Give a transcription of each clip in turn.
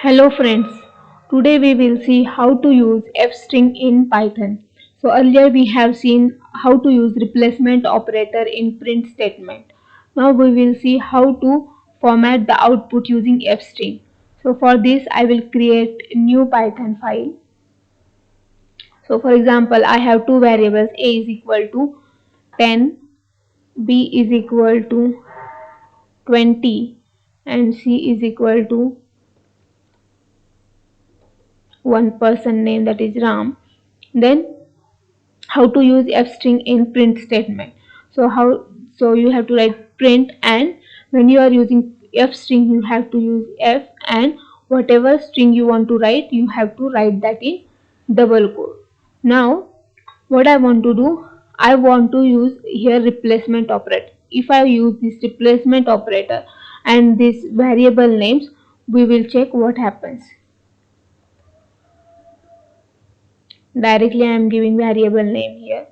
Hello friends, today we will see how to use fstring in Python. So earlier we have seen how to use replacement operator in print statement. Now we will see how to format the output using fstring. So for this I will create a new Python file. So for example I have two variables, a is equal to 10, b is equal to 20 and c is equal to one person name, that is Ram. Then how to use fstring in print statement. So you have to write print, and when you are using fstring you have to use f, and whatever string you want to write you have to write that in double quote. Now what I want to do, I want to use here replacement operator. If I use this replacement operator and this variable names, we will check what happens. Directly I am giving variable name here.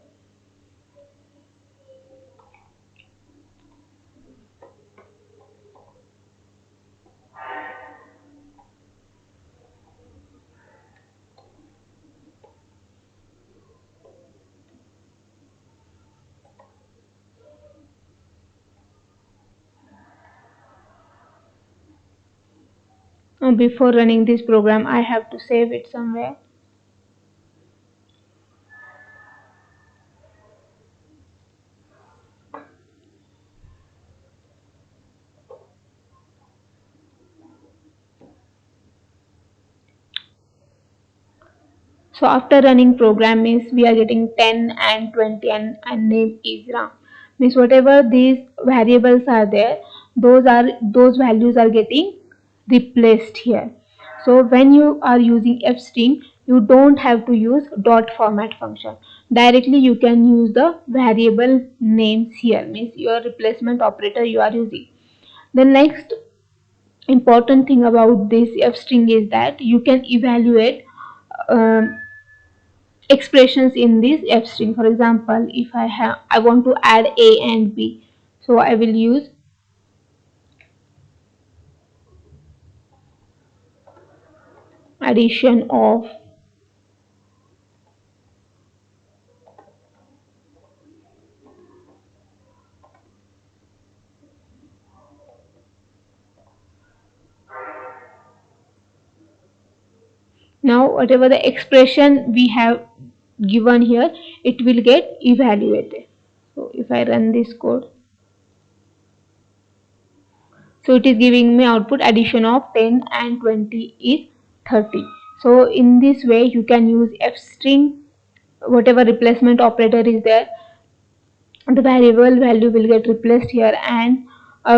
Before running this program I have to save it somewhere. So after running program means we are getting 10 and 20 and name is Ram. Means whatever these variables are there, those values are getting replaced here. So when you are using fstring, you don't have to use dot format function. Directly you can use the variable names here, means your replacement operator you are using. The next important thing about this fstring is that you can evaluate um, expressions in this fstring. For example, if I want to add a and b, so I will use addition of now whatever the expression we have given here, it will get evaluated. So if I run this code, so it is giving me output addition of 10 and 20 is 30. So in this way you can use fstring, whatever replacement operator is there, the variable value will get replaced here, and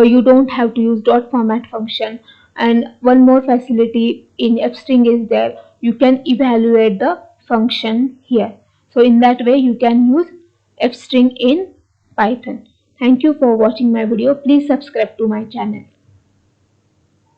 you don't have to use dot format function. And one more facility in fstring is there, you can evaluate the function here. So in that way you can use fstring in Python. Thank you for watching my video. Please subscribe to my channel.